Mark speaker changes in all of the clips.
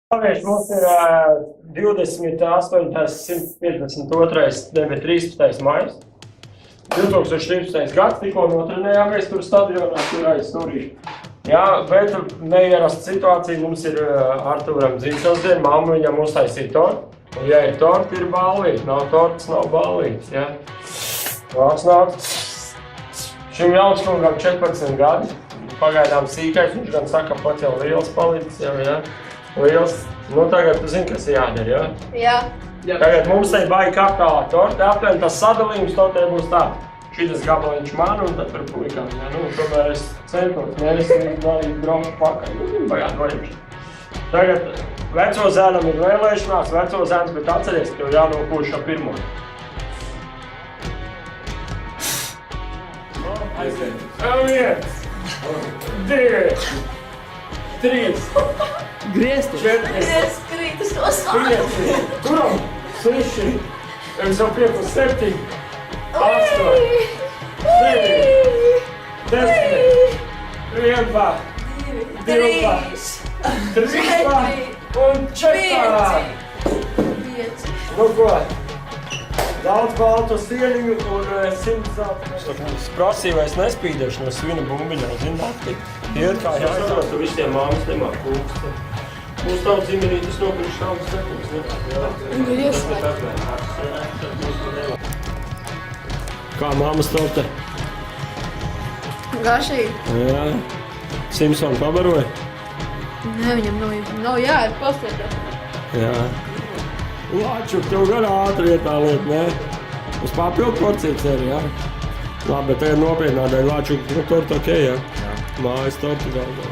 Speaker 1: Mums ir 28. 152. 13. maijs. 2013. gads, tikko notrenējāmies tur stadionā, tur aizsturīši. Jā, bet neierasta situācija, mums ir Artūram dzimšanas diena, mamma viņam uztaisīja tortu. Un ja ir torta, ir ballīte, nav tortas, nav ballītes, jā. Vārds nāk. Šim jaunskungam 14 gadi, pagaidām sīkais, viņš gan saka, pat jau liels palicis, jau, jā. Liels. Nu, tagad tu zini, kas jādara, jā?
Speaker 2: Jā.
Speaker 1: Tagad mums te baigi kapitālā torte, aptuveni tas sadalījums tortē būs tā. Šitas gabaliņš man un tad par puikām, jā. Nu, tomēr es centos, nevis darīt braukšu pakaļ. Nu, baigāt vajag. Tagad veco zēnam ir vēlēšanās, veco zēns, bet atceries, ka tev jānokūš ar pirmo. Viens, divi, trīs.
Speaker 3: Griezti!
Speaker 2: Es krītu uz to sāli.
Speaker 1: 5, turam, 6, jau 5, 7, 8, 9, 10, 11, 12, 13 un 14. Nu ko, daudz baltu sieniņu un 100 zelta. Es prasīju, vai es nespīdēšu no svina bumbiņā, zināt, iet kā jāsaka, tu visiem māmas nemāk kūks. Mūsu tautas ģimenītis nopirkšu šādas sekums, ne? Kā māmas torte?
Speaker 2: Garšīgi.
Speaker 1: Jā. Simpsonu pabaroja?
Speaker 2: Nē, viņam nav jāiet pastietā.
Speaker 1: Jā. Lāčuk, tev gan ātri iet tā lieta, ne? Uz papildu porciju ceri, jā? Labi, bet tagad nopietnā dēļ Lāčuk, nu torta ok, jā? Mājas torta galvā.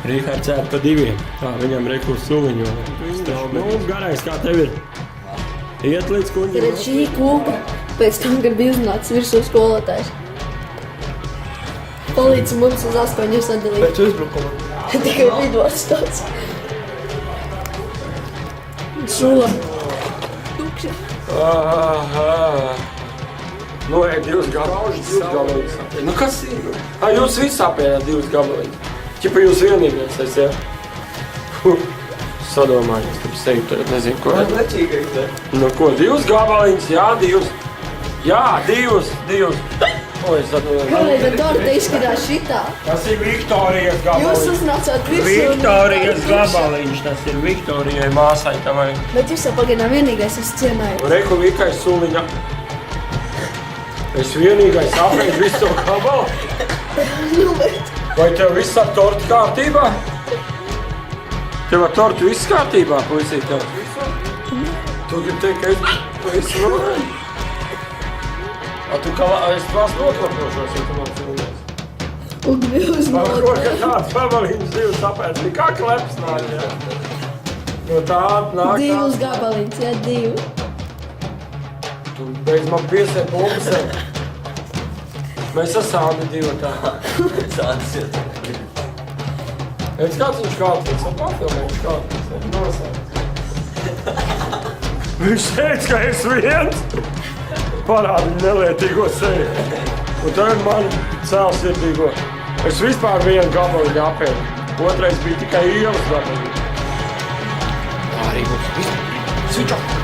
Speaker 1: Rīkārds ēd pa 2. Tā, viņam rekurs suliņu. Nu, garais, kā tev ir? Iet līdz kuņģim.
Speaker 2: Tad šī kūka pēc tam, kad bija uznācis virsū skolotājs. Palīdz mums uz 8 sadalīt.
Speaker 3: Pēc uzbrukuma.
Speaker 2: Tikai lidots tāds. Šula. Tukša.
Speaker 1: Nu, ej, 2 gabaliņas. Nu, kas ir? Jūs visi apējāt 2 gabaliņas. Ķipa jūs vienīgais, es, jā? Sadomājos, tad sevi tagad nezinu, ko.
Speaker 3: Man lečīgais, ne?
Speaker 1: Nu, ko, 2 gabaliņas, jā, 2. Jā, 2. O, es sadomāju.
Speaker 2: Kādēļ tad torta izskatās šitā?
Speaker 1: Tas ir Viktorijas gabaliņš.
Speaker 2: Jūs uznācāt virsū.
Speaker 1: Viktorijas gabaliņš, tas ir Viktorijai māsai tavai.
Speaker 2: Bet jūs jau pagaidām vienīgais esat cienājis.
Speaker 1: Reku Vikai suliņa. Es vienīgais apēju visu to gabalu.
Speaker 2: Nu, bet...
Speaker 1: Vai tev viss ar torti kārtībā? Tev ar torti viss kārtībā, puisīt tev? Tu gribi teikt, ka es runāju? Tu kā es tās noklapošos, ja tu man cilvēks.
Speaker 2: Un jūs
Speaker 1: Man ko, ka tāds gabaliņš 2 sapēc, kā kleps nāk, jā? No tā nāk
Speaker 2: 2 gabaliņas, jā, 2.
Speaker 1: Tu beidz man piesēt bumbasē. Mēs esam 2 tā.
Speaker 3: Sācis iet.
Speaker 1: Es kāds viņš kāds, es papilnēšu kāds, es nosauc. Viņš teica, ka es viens parādu nelietīgo seju. Un tagad man cēl sirdīgo. Es vispār vienu gabaliņu apēju. Otrais bija tikai ielas gabaliņu.
Speaker 3: Arī mums viss. Switch off.